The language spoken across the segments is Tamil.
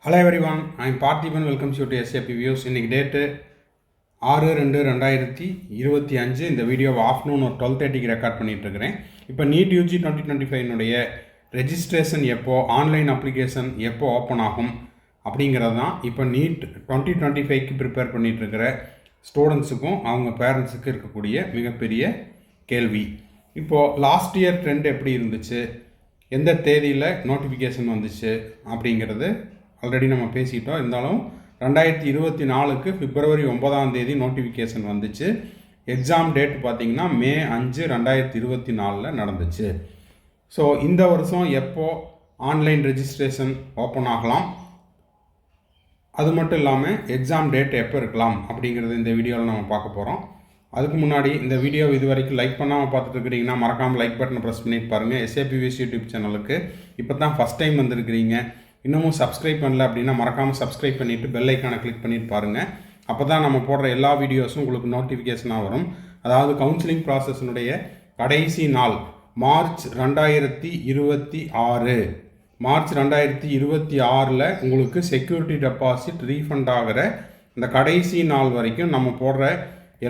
Hello everyone, I am Parthiban. Welcomes you to SAP Views. இன்னைக்கு டேட்டு 6/2/2025. இந்த வீடியோவை ஆஃப்டர்நூன் ஒரு 12:30க்கு ரெக்கார்ட் பண்ணிட்டு இருக்கிறேன். இப்போ நீட் யூஜி 2025 ரெஜிஸ்ட்ரேஷன் எப்போ, ஆன்லைன் அப்ளிகேஷன் எப்போ ஓப்பன் ஆகும் அப்படிங்கிறது தான் இப்போ நீட் 2025க்கு ப்ரிப்பேர் பண்ணிட்டு இருக்கிற ஸ்டூடெண்ட்ஸுக்கும் அவங்க பேரண்ட்ஸுக்கு இருக்கக்கூடிய மிகப்பெரிய கேள்வி. இப்போது லாஸ்ட் இயர் ட்ரெண்ட் எப்படி இருந்துச்சு, எந்த தேதியில் நோட்டிஃபிகேஷன் வந்துச்சு அப்படிங்கிறது ஆல்ரெடி நம்ம பேசிட்டோம். இருந்தாலும் 2024க்கு பிப்ரவரி 9 நோட்டிஃபிகேஷன் வந்துச்சு. எக்ஸாம் டேட் பார்த்திங்கன்னா May 5, 2024 நடந்துச்சு. ஸோ இந்த வருஷம் எப்போ ஆன்லைன் ரெஜிஸ்ட்ரேஷன் ஓப்பன் ஆகலாம், அது மட்டும் இல்லாமல் எக்ஸாம் டேட் எப்போ இருக்கலாம் அப்படிங்கிறது இந்த வீடியோவில் நம்ம பார்க்க போகிறோம். அதுக்கு முன்னாடி இந்த வீடியோ இது வரைக்கும் லைக் பண்ணாமல் பார்த்துட்டு இருக்கிறீங்கன்னா மறக்காமல் லைக் பட்டனை ப்ரெஸ் பண்ணிட்டு பாருங்கள். SAP Views யூடியூப் சேனலுக்கு இப்போ தான் ஃபஸ்ட் டைம் வந்திருக்கிறீங்க, இன்னமும் சப்ஸ்கிரைப் பண்ணல அப்படின்னா மறக்காமல் சப்ஸ்கிரைப் பண்ணிவிட்டு பெல் ஐக்கானை கிளிக் பண்ணிட்டு பாருங்கள். அப்போ தான் நம்ம போடுற எல்லா வீடியோஸும் உங்களுக்கு நோட்டிஃபிகேஷனாக வரும். அதாவது கவுன்சிலிங் ப்ராசஸினுடைய கடைசி நாள் மார்ச் 2026. மார்ச் 2026 உங்களுக்கு செக்யூரிட்டி டெபாசிட் ரீஃபண்ட் ஆகிற இந்த கடைசி நாள் வரைக்கும் நம்ம போடுற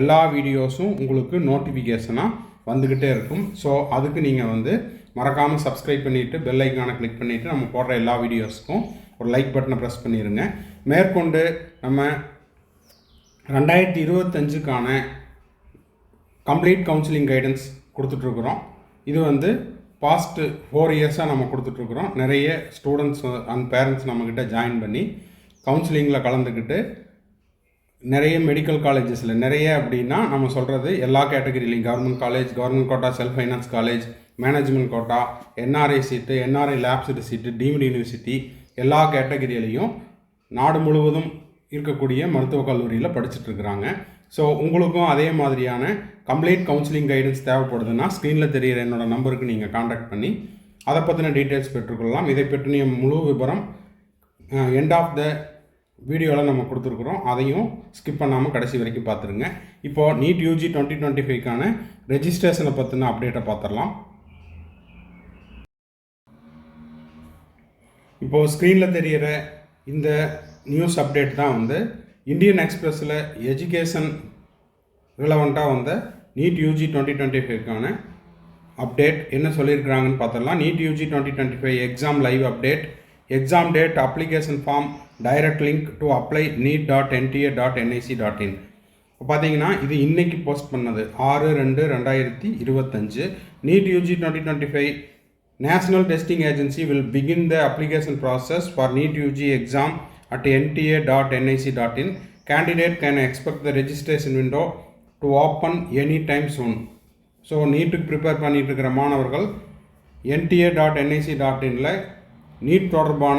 எல்லா வீடியோஸும் உங்களுக்கு நோட்டிஃபிகேஷனாக வந்துக்கிட்டே இருக்கும். ஸோ அதுக்கு நீங்கள் மறக்காமல் சப்ஸ்கிரைப் பண்ணிவிட்டு பெல் ஐக்கானை கிளிக் பண்ணிவிட்டு நம்ம போடுற எல்லா வீடியோஸுக்கும் ஒரு லைக் பட்டனை ப்ரெஸ் பண்ணிடுங்க. மேற்கொண்டு நம்ம 2025க்கான கம்ப்ளீட் கவுன்சிலிங் கைடன்ஸ் கொடுத்துட்ருக்குறோம். இது பாஸ்ட் 4 இயர்ஸாக நம்ம கொடுத்துட்ருக்குறோம். நிறைய ஸ்டூடெண்ட்ஸ் அண்ட் பேரண்ட்ஸ் நம்மக்கிட்ட ஜாயின் பண்ணி கவுன்சிலிங்கில் கலந்துக்கிட்டு நிறைய மெடிக்கல் காலேஜஸில் நிறைய அப்படின்னா நம்ம சொல்கிறது எல்லா கேட்டகரியிலையும் government college, government quota, self finance college, management quota, NRI seat, NRI lapsed seat, deemed university எல்லா கேட்டகரியிலையும் நாடு முழுவதும் இருக்கக்கூடிய மருத்துவக் கல்லூரியில் படிச்சுட்ருக்குறாங்க. ஸோ உங்களுக்கும் அதே மாதிரியான கம்ப்ளீட் கவுன்சிலிங் கைடன்ஸ் தேவைப்படுதுன்னா ஸ்க்ரீனில் தெரிகிற என்னோடய நம்பருக்கு நீங்கள் காண்டாக்ட் பண்ணி அதை பற்றின டீட்டெயில்ஸ் பெற்றுக்கொள்ளலாம். இதை பற்றிய முழு விவரம் எண்ட் ஆஃப் த வீடியோவில் நம்ம கொடுத்துருக்குறோம். அதையும் ஸ்கிப் பண்ணாமல் கடைசி வரைக்கும் பார்த்துருங்க. இப்போது நீட் யூஜி 2025க்கான ரெஜிஸ்ட்ரேஷனை பற்றின அப்டேட்டை பார்த்துடலாம். இப்போது ஸ்க்ரீனில் தெரிகிற இந்த நியூஸ் அப்டேட் தான் இந்தியன் எக்ஸ்பிரஸில் எஜுகேஷன் ரிலவெண்ட்டாக நீட் யூஜி 2025க்கான அப்டேட் என்ன சொல்லியிருக்கிறாங்கன்னு பார்த்துடலாம். NEET UG 2025 exam live update, exam date, application form, direct link to apply neet.nta.nic.in. இப்போ பார்த்தீங்கன்னா இது இன்றைக்கி போஸ்ட் பண்ணது 6/2/2025. NEET UG 2025 national testing agency will begin the application process for NEET UG exam at nta.nic.in. Candidate can expect the registration window to open any time soon. So நீட்டுக்கு ப்ரிப்பேர் பண்ணிட்டு இருக்கிற மாணவர்கள் nta.nic.inல நீட் தொடர்பான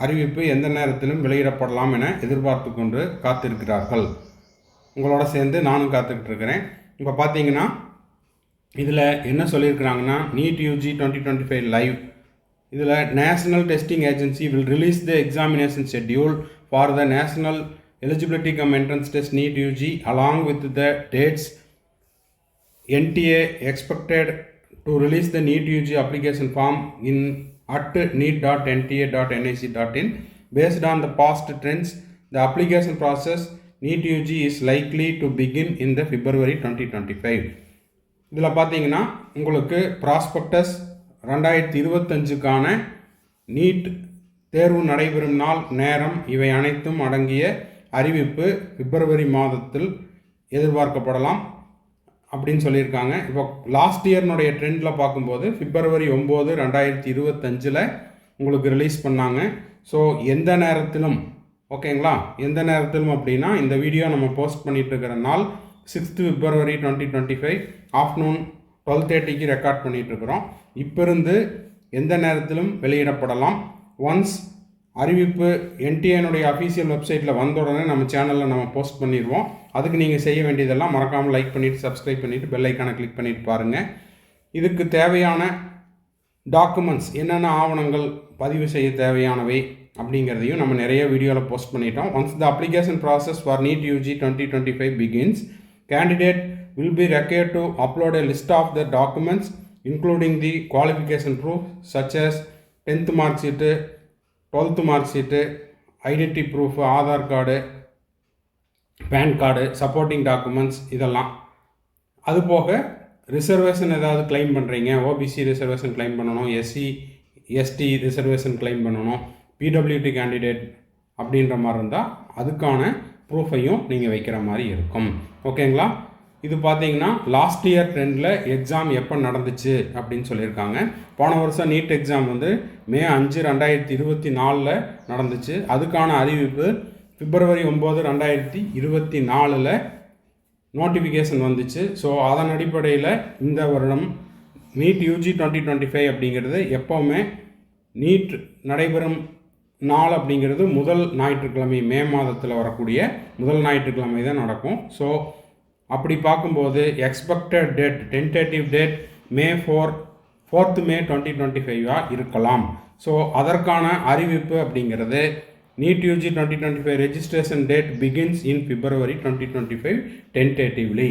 அறிவிப்பு எந்த நேரத்திலும் வெளியிடப்படலாம் என எதிர்பார்த்து கொண்டு காத்திருக்கிறார்கள். உங்களோட சேர்ந்து நானும் காத்துக்கிட்டு இருக்கிறேன். இப்போ பார்த்தீங்கன்னா இதில் என்ன சொல்லியிருக்கிறாங்கன்னா நீட் யூஜி 2025 லைவ், இதில் National testing agency will release the examination schedule for the National Eligibility cum Entrance Test NEET UG along with the dates. NTA expected to release the NEET UG application form at neet.nta.nic.in. Based on the past trends, the application process NEET UG is likely to begin in the February 2025. இதில் பார்த்தீங்கன்னா உங்களுக்கு ப்ராஸ்பெக்டஸ் 2025க்கான நீட் தேர்வு நடைபெறும் நாள், நேரம் இவை அனைத்தும் அடங்கிய அறிவிப்பு பிப்ரவரி மாதத்தில் எதிர்பார்க்கப்படலாம் அப்படின்னு சொல்லியிருக்காங்க. இப்போ லாஸ்ட் இயர்னுடைய ட்ரெண்டில் பார்க்கும்போது பிப்ரவரி 9, 2025 உங்களுக்கு ரிலீஸ் பண்ணாங்க. ஸோ எந்த நேரத்திலும் ஓகேங்களா, எந்த நேரத்திலும் அப்படின்னா இந்த வீடியோ நம்ம போஸ்ட் பண்ணிட்டு இருக்கிற நாள் 6th February 2025 ஆஃப்டர்நூன் 12:30க்கு ரெக்கார்ட் பண்ணிகிட்ருக்குறோம். இப்போ இருந்து எந்த நேரத்திலும் வெளியிடப்படலாம். ஒன்ஸ் அறிவிப்பு NTA அஃபீஷியல் வெப்சைட்டில் வந்த உடனே நம்ம சேனலில் நம்ம போஸ்ட் பண்ணிடுவோம். அதுக்கு நீங்கள் செய்ய வேண்டியதெல்லாம் மறக்காமல் லைக் பண்ணிவிட்டு சப்ஸ்கிரைப் பண்ணிவிட்டு பெல் ஐக்கானை கிளிக் பண்ணிவிட்டு பாருங்கள். இதுக்கு தேவையான டாக்குமெண்ட்ஸ் என்னென்ன ஆவணங்கள் பதிவு செய்ய தேவையானவை அப்படிங்கிறதையும் நம்ம நிறைய வீடியோவில் போஸ்ட் பண்ணிட்டோம். Once the application process for NEET UG 2025 begins, candidate will be required to upload a list of the documents including the qualification proof such as 10th mark sheet, 12th mark sheet, identity proof, Aadhaar card, PAN card, supporting documents இதெல்லாம். அதுபோக ரிசர்வேஷன் ஏதாவது கிளைம் பண்ணுறீங்க, ஓபிசி ரிசர்வேஷன் கிளைம் பண்ணணும், எஸ்சி எஸ்டி ரிசர்வேஷன் கிளைம் பண்ணணும், பிடபிள்யூடி கேண்டிடேட் அப்படின்ற மாதிரி இருந்தால் அதுக்கான ப்ரூஃபையும் நீங்கள் வைக்கிற மாதிரி இருக்கும். ஓகேங்களா? இது பார்த்தீங்கன்னா லாஸ்ட் இயர் ட்ரெண்டில் எக்ஸாம் எப்போ நடந்துச்சு அப்படின்னு சொல்லியிருக்காங்க. போன வருஷம் நீட் எக்ஸாம் வந்து மே 5, 2024 நடந்துச்சு. அதுக்கான அறிவிப்பு February 9, 2024 நோட்டிஃபிகேஷன் வந்துச்சு. ஸோ அதன் அடிப்படையில் இந்த வருடம் நீட் யூஜி 2025 அப்படிங்கிறது எப்போவுமே நீட் நடைபெறும் நாள் அப்படிங்கிறது முதல் ஞாயிற்றுக்கிழமை, மே மாதத்தில் வரக்கூடிய முதல் ஞாயிற்றுக்கிழமை தான் நடக்கும். ஸோ அப்படி பார்க்கும்போது expected date, tentative date May 4th May 2025 இருக்கலாம். ஸோ அதற்கான அறிவிப்பு அப்படிங்கிறது NEET UG 2025 registration date begins in February 2025 tentatively.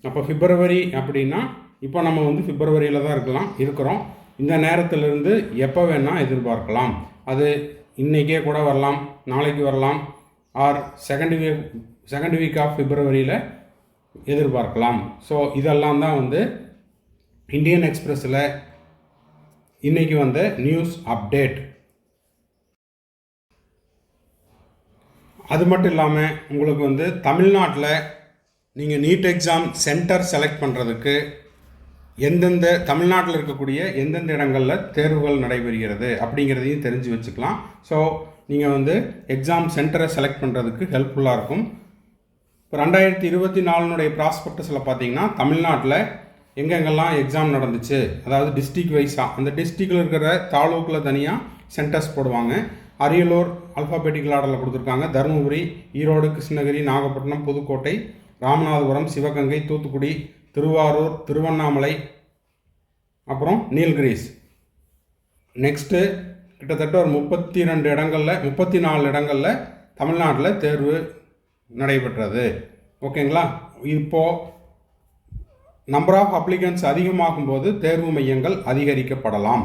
அப்போ பிப்ரவரி அப்படின்னா இப்போ நம்ம வந்து பிப்ரவரியில் தான் இருக்கிறோம். இந்த நேரத்திலிருந்து எப்போ வேணால் எதிர்பார்க்கலாம். அது இன்றைக்கே கூட வரலாம், நாளைக்கு வரலாம், ஆர் செகண்ட் வீக் ஆஃப் பிப்ரவரியில் எதிர்பார்க்கலாம். ஸோ இதெல்லாம் தான் வந்து இந்தியன் எக்ஸ்பிரஸில் இன்றைக்கி வந்த நியூஸ் அப்டேட். அது மட்டும் இல்லாமல் உங்களுக்கு வந்து தமிழ்நாட்டில் நீங்கள் நீட் எக்ஸாம் சென்டர் செலக்ட் பண்ணுறதுக்கு எந்தெந்த தமிழ்நாட்டில் இருக்கக்கூடிய எந்தெந்த இடங்களில் தேர்வுகள் நடைபெறுகிறது அப்படிங்கிறதையும் தெரிஞ்சு வச்சுக்கலாம். ஸோ நீங்கள் வந்து எக்ஸாம் சென்டரை செலக்ட் பண்ணுறதுக்கு ஹெல்ப்ஃபுல்லாக இருக்கும். இப்போ 2024 ப்ராஸ்பெக்டஸில் பார்த்தீங்கன்னா தமிழ்நாட்டில் எங்கெங்கெல்லாம் எக்ஸாம் நடந்துச்சு, அதாவது டிஸ்ட்ரிக்ட் வைஸாக அந்த டிஸ்ட்ரிக்டில் இருக்கிற தாலூக்கில் தனியாக சென்டர்ஸ் போடுவாங்க. அரியலூர் அல்ஃபாபெட்டிக்கல் ஆர்டரில் கொடுத்துருக்காங்க. தருமபுரி, ஈரோடு, கிருஷ்ணகிரி, நாகப்பட்டினம், புதுக்கோட்டை, ராமநாதபுரம், சிவகங்கை, தூத்துக்குடி, திருவாரூர், திருவண்ணாமலை, அப்புறம் நீல்கிரிஸ். நெக்ஸ்ட்டு கிட்டத்தட்ட ஒரு 34 இடங்களில் தமிழ்நாட்டில் தேர்வு நடைபெற்றது. ஓகேங்களா? இப்போது நம்பர் ஆஃப் அப்ளிகன்ஸ் அதிகமாகும்போது தேர்வு மையங்கள் அதிகரிக்கப்படலாம்.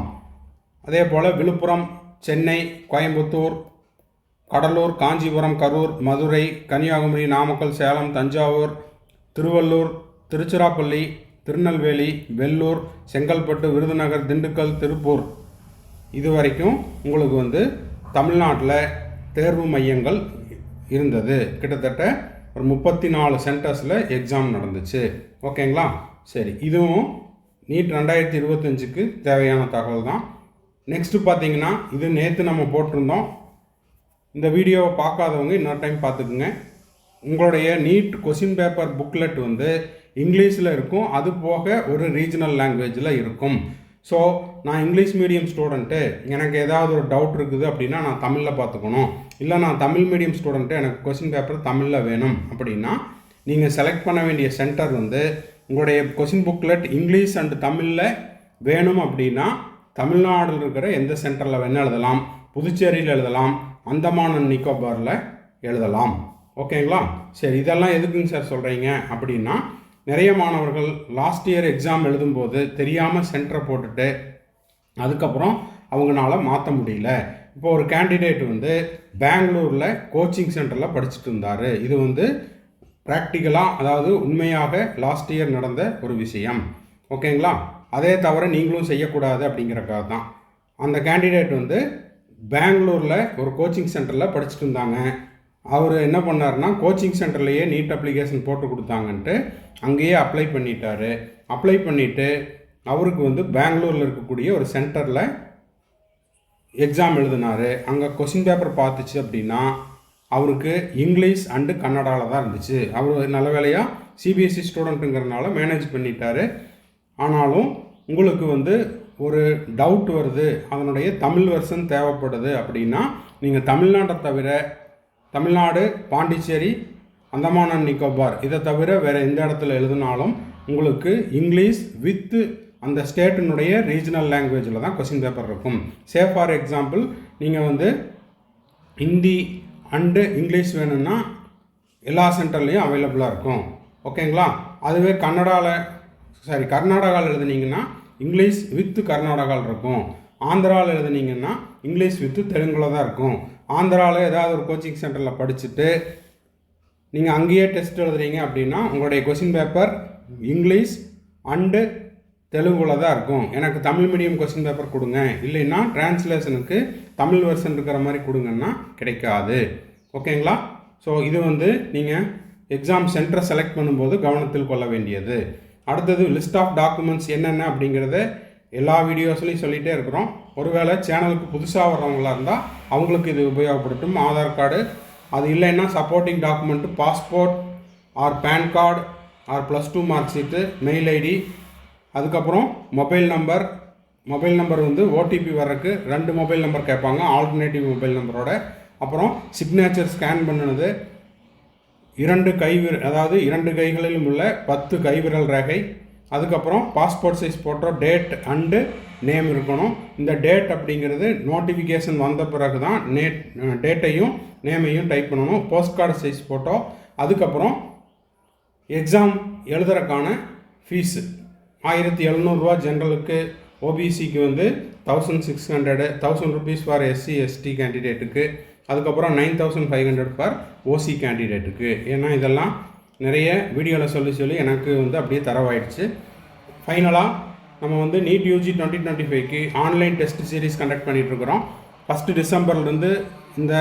அதே போல் விழுப்புரம், சென்னை, கோயம்புத்தூர், கடலூர், காஞ்சிபுரம், கரூர், மதுரை, கன்னியாகுமரி, நாமக்கல், சேலம், தஞ்சாவூர், திருவள்ளூர், திருச்சிராப்பள்ளி, திருநெல்வேலி, வெள்ளூர், செங்கல்பட்டு, விருதுநகர், திண்டுக்கல், திருப்பூர், இது வரைக்கும் உங்களுக்கு வந்து தமிழ்நாட்டில் தேர்வு மையங்கள் இருந்தது. கிட்டத்தட்ட ஒரு 34 சென்டர்ஸில் எக்ஸாம் நடந்துச்சு. ஓகேங்களா? சரி, இதுவும் நீட் 2025க்கு தேவையான தகவல் தான். நெக்ஸ்ட்டு பார்த்தீங்கன்னா இது நேற்று நம்ம போட்டிருந்தோம். இந்த வீடியோவை பார்க்காதவங்க இன்னொரு டைம் பார்த்துக்குங்க. உங்களுடைய நீட் கொஸ்டின் பேப்பர் புக்லெட் வந்து இங்கிலீஷில் இருக்கும், அது போக ஒரு ரீஜனல் லாங்குவேஜில் இருக்கும். ஸோ நான் இங்கிலீஷ் மீடியம் ஸ்டூடெண்ட்டு, எனக்கு ஏதாவது ஒரு டவுட் இருக்குது அப்படின்னா நான் தமிழில் பார்த்துக்கணும், இல்லை நான் தமிழ் மீடியம் ஸ்டூடெண்ட்டு எனக்கு கொஸ்டின் பேப்பர் தமிழில் வேணும் அப்படின்னா நீங்கள் செலக்ட் பண்ண வேண்டிய சென்டர் வந்து உங்களுடைய கொஸ்டின் புக்லெட் இங்கிலீஷ் அண்ட் தமிழில் வேணும் அப்படின்னா தமிழ்நாட்டில் இருக்கிற எந்த சென்டரில் வேணால் எழுதலாம். புதுச்சேரியில் எழுதலாம், அந்தமான் அண்ட் நிக்கோபாரில் எழுதலாம். ஓகேங்களா? சரி, இதெல்லாம் எதுக்குங்க சார் சொல்கிறீங்க அப்படின்னா, நிறைய மாணவர்கள் லாஸ்ட் இயர் எக்ஸாம் எழுதும்போது தெரியாமல் சென்டரை போட்டுட்டு அதுக்கப்புறம் அவங்களால மாற்ற முடியல. இப்போ ஒரு கேண்டிடேட் வந்து பெங்களூரில் கோச்சிங் சென்டரில் படிச்சுட்டு இருந்தார். இது வந்து ப்ராக்டிக்கலாக, அதாவது உண்மையாக லாஸ்ட் இயர் நடந்த ஒரு விஷயம். ஓகேங்களா? அதே தவிர நீங்களும் செய்யக்கூடாது அப்படிங்கிறக்காக தான் அந்த கேண்டிடேட் வந்து பெங்களூரில் ஒரு கோச்சிங் சென்டரில் படிச்சுட்டு இருந்தாங்க. அவர் என்ன பண்ணார்னா, கோச்சிங் சென்டர்லேயே நீட் அப்ளிகேஷன் போட்டு கொடுத்தாங்கன்ட்டு அங்கேயே அப்ளை பண்ணிட்டார். அப்ளை பண்ணிவிட்டு அவருக்கு வந்து பெங்களூரில் இருக்கக்கூடிய ஒரு சென்டரில் எக்ஸாம் எழுதினார். அங்கே கொஸ்டின் பேப்பர் பார்த்துச்சு அப்படின்னா அவருக்கு இங்கிலீஷ் அண்டு கன்னடாவில் தான் இருந்துச்சு. அவர் நல்ல வேலையாக சிபிஎஸ்சி ஸ்டூடெண்ட்டுங்கிறதுனால மேனேஜ் பண்ணிட்டார். ஆனாலும் உங்களுக்கு வந்து ஒரு டவுட் வருது, அதனுடைய தமிழ் வெர்ஷன் தேவைப்படுது அப்படின்னா நீங்கள் தமிழ்நாட்டை தவிர, தமிழ்நாடு, பாண்டிச்சேரி, அந்தமான் அண்ட் நிக்கோபார் இதை தவிர வேறு எந்த இடத்துல எழுதினாலும் உங்களுக்கு இங்கிலீஷ் வித்து அந்த ஸ்டேட்டினுடைய ரீஜனல் லாங்குவேஜில் தான் கொஸ்டின் பேப்பர் இருக்கும். சே ஃபார் எக்ஸாம்பிள் நீங்கள் வந்து ஹிந்தி அண்டு இங்கிலீஷ் வேணும்னா எல்லா சென்டர்லேயும் அவைலபிளாக இருக்கும். ஓகேங்களா? அதுவே கர்நாடகாவில் எழுதுனீங்கன்னா இங்கிலீஷ் வித்து கர்நாடகாவில் இருக்கும். ஆந்திராவில் எழுதுனீங்கன்னா இங்கிலீஷ் வித்து தெலுங்கில் தான் இருக்கும். ஆந்திராவில் ஏதாவது ஒரு கோச்சிங் சென்டரில் படிச்சுட்டு நீங்கள் அங்கேயே டெஸ்ட் எழுதுறீங்க அப்படின்னா உங்களுடைய கொஷின் பேப்பர் இங்கிலீஷ் அண்டு தெலுங்குல தான் இருக்கும். எனக்கு தமிழ் மீடியம் கொஸ்டின் பேப்பர் கொடுங்க, இல்லைன்னா டிரான்ஸ்லேஷனுக்கு தமிழ் வெர்ஷன் இருக்கிற மாதிரி கொடுங்கன்னா கிடைக்காது. ஓகேங்களா? ஸோ இது வந்து நீங்கள் எக்ஸாம் சென்டரை செலக்ட் பண்ணும்போது கவனத்தில் கொள்ள வேண்டியது. அடுத்தது லிஸ்ட் ஆஃப் டாக்குமெண்ட்ஸ் என்னென்ன அப்படிங்கிறத எல்லா வீடியோஸ்லையும் சொல்லிகிட்டே இருக்கிறோம். ஒருவேளை சேனலுக்கு புதுசாக வர்றவங்களா இருந்தால் அவங்களுக்கு இது உபயோகப்படட்டும். ஆதார் கார்டு, அது இல்லைன்னா supporting document passport or PAN card or +2 mark sheet, mail ID, அதுக்கப்புறம் மொபைல் நம்பர் வந்து ஓடிபி வர்றதுக்கு 2 மொபைல் நம்பர் கேட்பாங்க, ஆல்டர்னேட்டிவ் மொபைல் நம்பரோட. அப்புறம் சிக்னேச்சர் ஸ்கேன் பண்ணினது, 2 கைகளிலும் உள்ள 10 கைவிரல் ரேகை, அதுக்கப்புறம் passport size photo, date and name இருக்கணும். இந்த டேட் அப்படிங்கிறது நோட்டிஃபிகேஷன் வந்த பிறகு தான் டேட்டையும் நேமையும் டைப் பண்ணணும். போஸ்ட் கார்டு சைஸ் ஃபோட்டோ, அதுக்கப்புறம் எக்ஸாம் எழுதுறதுக்கான ஃபீஸு 1700 ஜென்ரலுக்கு, ஓபிசிக்கு வந்து 1600 rupees ஃபார் எஸ்சி எஸ்டி கேண்டிடேட்டுக்கு, அதுக்கப்புறம் 9500 ஃபார் ஓசி கேண்டிடேட்டுக்கு. ஏன்னா இதெல்லாம் நிறைய வீடியோவில் சொல்லி எனக்கு வந்து அப்படியே தரவாயிடுச்சு. ஃபைனலாக நம்ம வந்து நீட் யூஜி 2025க்கு ஆன்லைன் டெஸ்ட் சீரீஸ் கண்டக்ட் பண்ணிகிட்ருக்குறோம். 1 டிசம்பர்லேருந்து இந்த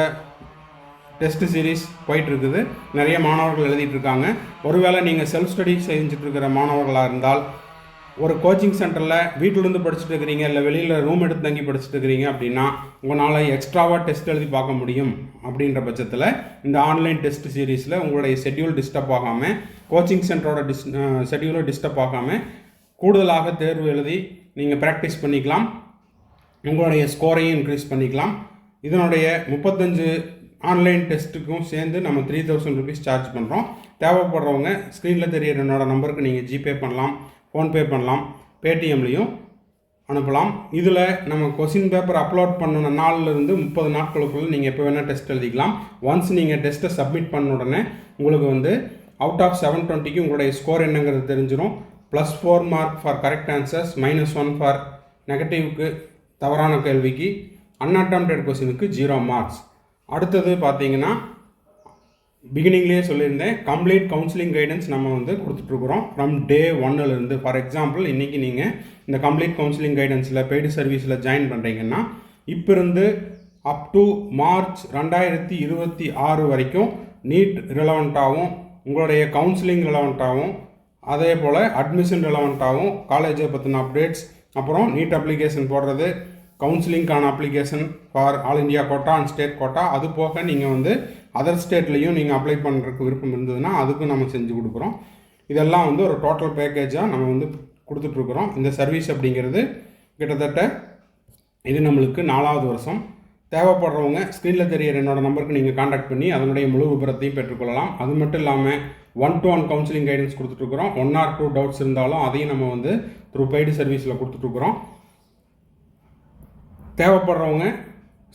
டெஸ்ட் சீரீஸ் போயிட்டுருக்குது. நிறைய மாணவர்கள் எழுதிட்டுருக்காங்க. ஒருவேளை நீங்கள் செல்ஃப் ஸ்டடி செஞ்சுட்ருக்கிற மாணவர்களாக இருந்தால், ஒரு கோச்சிங் சென்டரில் வீட்டிலேருந்து படிச்சுட்டு இருக்கிறீங்க, இல்லை வெளியில் ரூம் எடுத்து தங்கி படிச்சுட்டு இருக்கிறீங்க அப்படின்னா உங்களால் எக்ஸ்ட்ராவாக டெஸ்ட் எழுதி பார்க்க முடியும். அப்படின்ற பட்சத்தில் இந்த ஆன்லைன் டெஸ்ட் சீரீஸில் உங்களுடைய ஷெட்யூல் டிஸ்டர்ப் ஆகாமல், கோச்சிங் சென்டரோட ஷெட்யூலை டிஸ்டர்ப் ஆகாமல் கூடுதலாக தேர்வு எழுதி நீங்கள் ப்ராக்டிஸ் பண்ணிக்கலாம். உங்களுடைய ஸ்கோரையும் இன்க்ரீஸ் பண்ணிக்கலாம். இதனுடைய 35 ஆன்லைன் டெஸ்ட்டுக்கும் சேர்ந்து நம்ம 3000 rupees சார்ஜ் பண்ணுறோம். தேவைப்படுறவங்க ஸ்க்ரீனில் தெரியிற என்னோடய நம்பருக்கு நீங்கள் ஜிபே பண்ணலாம், ஃபோன்பே பண்ணலாம், பேடிஎம்லேயும் அனுப்பலாம். இதில் நம்ம கொஷின் பேப்பர் அப்லோட் பண்ணின நாள்லேருந்து 30 நாட்களுக்குள்ளே நீங்கள் எப்போ வேணால் டெஸ்ட் எழுதிக்கலாம். ஒன்ஸ் நீங்கள் டெஸ்ட்டை சப்மிட் பண்ண உடனே உங்களுக்கு வந்து அவுட் ஆஃப் 720க்கு உங்களுடைய ஸ்கோர் என்னங்கிறது தெரிஞ்சிடும். +4 mark for correct answers, -1 for நெகட்டிவ்க்கு தவறான கேள்விக்கு, அன்அட்டெம்ப்டட் கொஸ்டினுக்கு 0 மார்க்ஸ். அடுத்தது பார்த்தீங்கன்னா பிகினிங்லேயே சொல்லியிருந்தேன், கம்ப்ளீட் கவுன்சிலிங் கைடன்ஸ் நம்ம வந்து கொடுத்துட்ருக்குறோம் ஃப்ரம் டே 1லேருந்து. ஃபார் எக்ஸாம்பிள் இன்றைக்கி நீங்கள் இந்த கம்ப்ளீட் கவுன்சிலிங் கைடன்ஸில் பெய்டு சர்வீஸில் ஜாயின் பண்ணுறீங்கன்னா இப்போ இருந்து அப் டு மார்ச் 2026 வரைக்கும் நீட் ரிலவெண்ட்டாகவும், உங்களுடைய கவுன்சிலிங் ரிலவெண்ட்டாகவும், அதே போல் அட்மிஷன் ரிலவெண்ட்டாகவும், காலேஜை பற்றின அப்டேட்ஸ், அப்புறம் நீட் அப்ளிகேஷன் போடுறது, கவுன்சிலிங்கான application for all India quota and state quota, அது போக நீங்கள் வந்து அதர் ஸ்டேட்லேயும் நீங்கள் அப்ளை பண்ணுறதுக்கு விருப்பம் இருந்ததுன்னா அதுக்கும் நம்ம செஞ்சு கொடுக்குறோம். இதெல்லாம் வந்து ஒரு டோட்டல் பேக்கேஜாக நம்ம வந்து கொடுத்துட்ருக்குறோம். இந்த சர்வீஸ் அப்படிங்கிறது கிட்டத்தட்ட இது நம்மளுக்கு 4வது வருஷம். தேவைப்படுறவங்க ஸ்க்ரீனில் தெரியிற என்னோடய நம்பருக்கு நீங்கள் காண்டாக்ட் பண்ணி அதனுடைய முழு விபரத்தையும் பெற்றுக்கொள்ளலாம். அது மட்டும் இல்லாமல் 1-to-1 கவுன்சிலிங் கைடன்ஸ் கொடுத்துட்ருக்குறோம். 1 or 2 டவுட்ஸ் இருந்தாலும் அதையும் நம்ம வந்து த்ரூ பெய்டு சர்வீஸில் கொடுத்துட்ருக்குறோம். தேவைப்படுறவங்க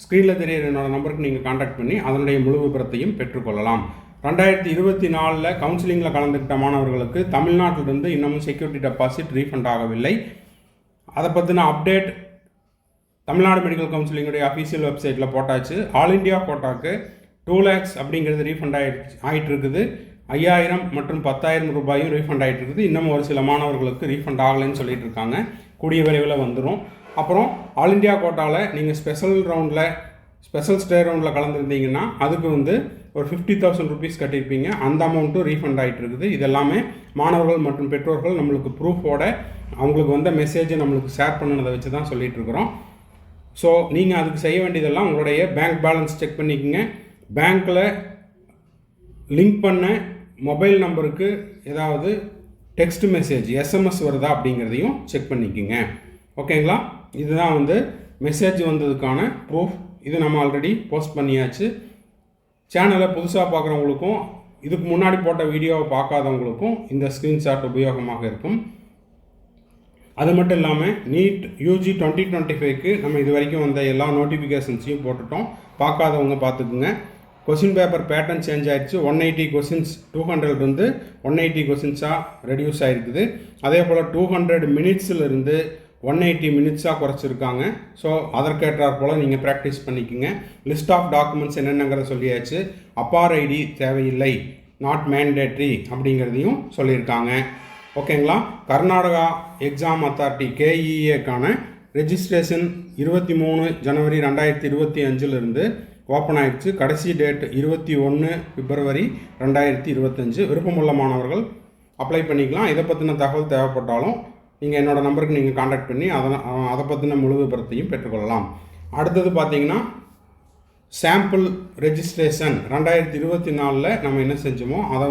ஸ்க்ரீனில் தெரியிற என்னோடய நம்பருக்கு நீங்கள் காண்டாக்ட் பண்ணி அதனுடைய முழு விபரத்தையும் பெற்றுக்கொள்ளலாம். 2024 கவுன்சிலிங்கில் கலந்துக்கிட்ட மாணவர்களுக்கு தமிழ்நாட்டிலிருந்து இன்னமும் செக்யூரிட்டி டெபாசிட் ரீஃபண்ட் ஆகவில்லை. அதை பற்றின அப்டேட் தமிழ்நாடு மெடிக்கல் கவுன்சிலிங்குடைய அஃபீஷியல் வெப்சைட்டில் போட்டாச்சு. ஆல் இண்டியா கோட்டாக்கு 2 lakhs அப்படிங்கிறது ரீஃபண்ட் ஆகிட்டு இருக்குது. 5000 மற்றும் 10,000 ரூபாயும் ரீஃபண்ட் ஆகிட்டு இருக்குது. இன்னமும் ஒரு சில மாணவர்களுக்கு ரீஃபண்ட் ஆகலைன்னு சொல்லிட்டு இருக்காங்க. கூடிய விரைவில் வந்துடும். அப்புறம் ஆல் இண்டியா கோட்டாவில் நீங்கள் ஸ்பெஷல் ஸ்டே ரவுண்டில் கலந்துருந்தீங்கன்னா அதுக்கு வந்து ஒரு 50,000 rupees கட்டியிருப்பீங்க. அந்த அமௌண்ட்டும் ரீஃபண்ட் ஆகிட்டு இருக்குது. இதெல்லாமே மாணவர்கள் மற்றும் பெற்றோர்கள் நம்மளுக்கு ப்ரூஃபோட அவங்களுக்கு வந்த மெசேஜை நம்மளுக்கு ஷேர் பண்ணினதை வச்சு தான் சொல்லிகிட்டு இருக்கிறோம். ஸோ நீங்கள் அதுக்கு செய்ய வேண்டியதெல்லாம் உங்களுடைய பேங்க் பேலன்ஸ் செக் பண்ணிக்கோங்க. பேங்க்கில் லிங்க் பண்ண மொபைல் நம்பருக்கு ஏதாவது டெக்ஸ்ட் மெசேஜ் எஸ்எம்எஸ் வருதா அப்படிங்கிறதையும் செக் பண்ணிக்கோங்க. ஓகேங்களா? இதுதான் வந்து மெசேஜ் வந்ததுக்கான ப்ரூஃப். இது நம்ம ஆல்ரெடி போஸ்ட் பண்ணியாச்சு. சேனலை புதுசாக பார்க்குறவங்களுக்கும் இதுக்கு முன்னாடி போட்ட வீடியோவை பார்க்காதவங்களுக்கும் இந்த ஸ்க்ரீன்ஷாட் உபயோகமாக இருக்கும். அது மட்டும் இல்லாமல் நீட் யூஜி 2025க்கு நம்ம இது வரைக்கும் வந்த எல்லா நோட்டிஃபிகேஷன்ஸையும் போட்டுட்டோம். பார்க்காதவங்க பார்த்துக்குங்க. கொஷின் பேப்பர் பேட்டர்ன் சேஞ்ச் ஆகிடுச்சு. 180 கொஷின்ஸ் 200 180 கொஷின்ஸாக ரெடியூஸ் ஆகிருக்குது. அதே போல் 200 minutesலேருந்து 180 மினிட்ஸாக குறைச்சிருக்காங்க. ஸோ அதற்கேற்றாற் போல் நீங்கள் ப்ராக்டிஸ் பண்ணிக்கோங்க. லிஸ்ட் ஆஃப் டாக்குமெண்ட்ஸ் என்னென்னங்கிறத சொல்லியாச்சு. அப்பார் ஐடி தேவையில்லை, நாட் மேண்டேட்ரி அப்படிங்கிறதையும் சொல்லியிருக்காங்க. ஓகேங்களா. கர்நாடகா எக்ஸாம் அத்தாரிட்டி KEAக்கான ரெஜிஸ்ட்ரேஷன் 23 ஜனவரி 2025 ஓப்பன் ஆகிடுச்சு. கடைசி டேட் 21 பிப்ரவரி 2025. விருப்பமுள்ள மாணவர்கள் அப்ளை பண்ணிக்கலாம். இதை பற்றின தகவல் தேவைப்பட்டாலும் நீங்கள் என்னோடய நம்பருக்கு நீங்கள் காண்டாக்ட் பண்ணி அதை பற்றின முழு விபரத்தையும் பெற்றுக்கொள்ளலாம். அடுத்தது பார்த்தீங்கன்னா சாம்பிள் ரெஜிஸ்ட்ரேஷன் 2024 நம்ம என்ன செஞ்சோமோ அதை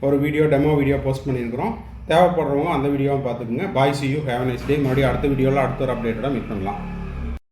ஒரு டெமோ வீடியோ போஸ்ட் பண்ணியிருக்கிறோம். தேவைப்படுறவங்க அந்த வீடியோவை பார்த்துக்குங்க. பாய், see you, have a nice day. மறுபடியும் அடுத்த வீடியோவில் அடுத்த ஒரு அப்டேட்டோட மீட் பண்ணலாம்.